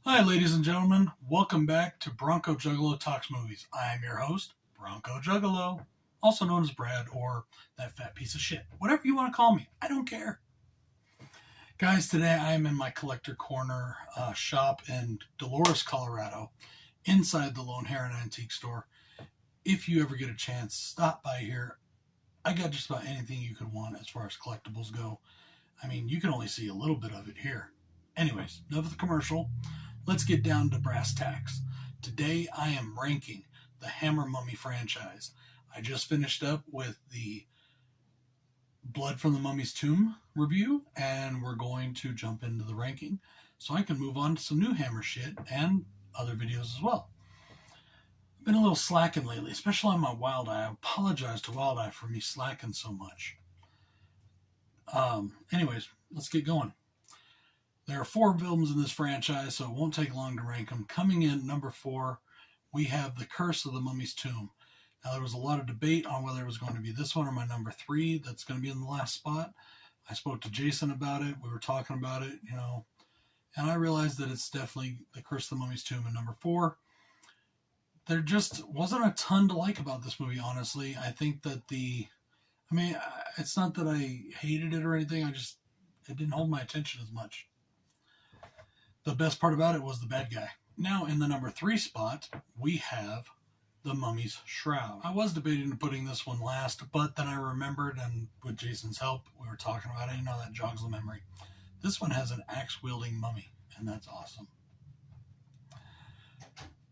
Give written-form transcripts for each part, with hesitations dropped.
Hi, ladies and gentlemen. Welcome back to Bronco Juggalo Talks Movies. I am your host, Bronco Juggalo, also known as Brad or that fat piece of shit. Whatever you want to call me, I don't care. Guys, today I am in my collector corner shop in Dolores, Colorado, inside the Lone Heron Antique Store. If you ever get a chance, stop by here. I got just about anything you could want as far as collectibles go. I mean, you can only see a little bit of it here. Anyways, enough of the commercial. Let's get down to brass tacks. Today I am ranking the Hammer Mummy franchise. I just finished up with the Blood from the Mummy's Tomb review, and we're going to jump into the ranking so I can move on to some new Hammer shit and other videos as well. I've been a little slacking lately, especially on my Wild Eye. I apologize to Wild Eye for me slacking so much. Anyways, let's get going. There are 4 films in this franchise, so it won't take long to rank them. Coming in number 4, we have The Curse of the Mummy's Tomb. Now, there was a lot of debate on whether it was going to be this one or my number 3 that's going to be in the last spot. I spoke to Jason about it. We were talking about it, and I realized that it's definitely The Curse of the Mummy's Tomb in number 4. There just wasn't a ton to like about this movie, honestly. I think that it's not that I hated it or anything. It didn't hold my attention as much. The best part about it was the bad guy. Now, in the number 3 spot, we have The Mummy's Shroud. I was debating putting this one last, but then I remembered, and with Jason's help, we were talking about it, that jogs the memory. This one has an axe-wielding mummy, and that's awesome.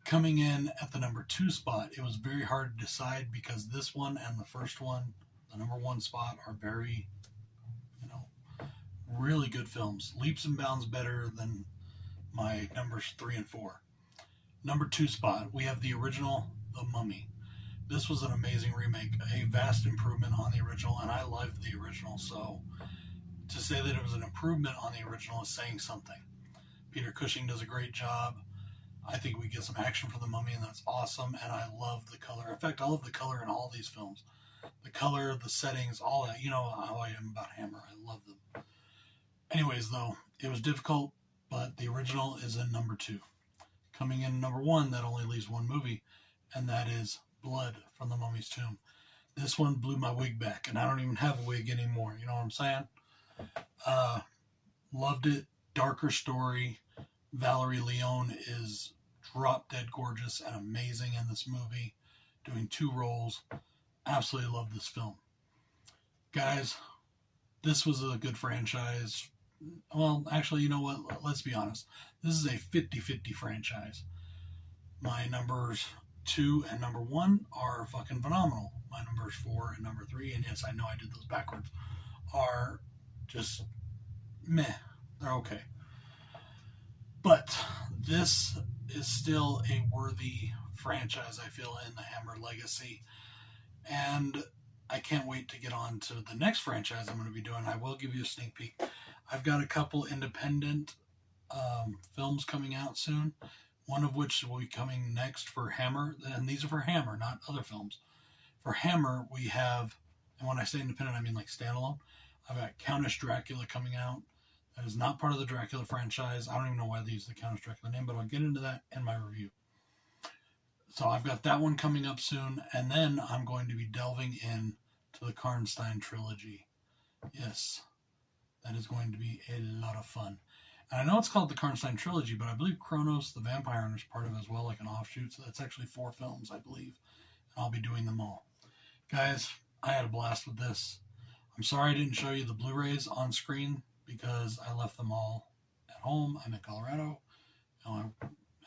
Coming in at the number 2 spot, it was very hard to decide because this one and the first one, the number 1 spot, are very, really good films. Leaps and bounds better than my numbers 3 and 4. Number 2 spot, we have the original, The Mummy. This was an amazing remake, a vast improvement on the original, and I loved the original, so to say that it was an improvement on the original is saying something. Peter Cushing does a great job. I think we get some action from the Mummy, and that's awesome, and I love the color. In fact, I love the color in all these films. The color, the settings, all that. You know how I am about Hammer. I love them. Anyways, though, it was difficult, but the original is in number 2. Coming in number 1, that only leaves one movie, and that is Blood from the Mummy's Tomb. This one blew my wig back, and I don't even have a wig anymore. You know what I'm saying? Loved it. Darker story. Valerie Leone is drop-dead gorgeous and amazing in this movie, doing 2 roles. Absolutely love this film. Guys, this was a good franchise. Well, actually, you know what? Let's be honest. This is a 50-50 franchise. My numbers 2 and number 1 are fucking phenomenal. My numbers 4 and number 3, and yes, I know I did those backwards, are just meh. They're okay. But this is still a worthy franchise, I feel, in the Hammer legacy. And I can't wait to get on to the next franchise I'm going to be doing. I will give you a sneak peek. I've got a couple independent films coming out soon, one of which will be coming next for Hammer, and these are for Hammer, not other films. For Hammer, we have, and when I say independent, I mean like standalone. I've got Countess Dracula coming out. That is not part of the Dracula franchise. I don't even know why they use the Countess Dracula name, but I'll get into that in my review. So I've got that one coming up soon, and then I'm going to be delving in to the Karnstein trilogy. Yes, that is going to be a lot of fun. And I know it's called the Karnstein trilogy, but I believe Kronos the Vampire Hunter is part of it as well, like an offshoot. So that's actually 4 films, I believe. And I'll be doing them all. Guys, I had a blast with this. I'm sorry I didn't show you the Blu-rays on screen because I left them all at home. I'm in Colorado. I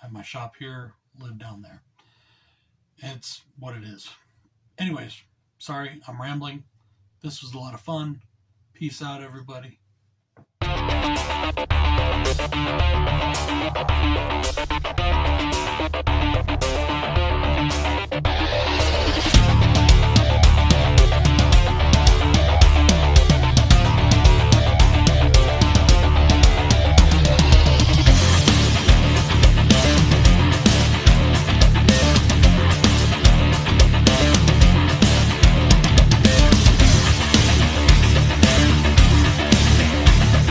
have my shop here, live down there. It's what it is. Anyways, sorry, I'm rambling. This was a lot of fun. Peace out, everybody.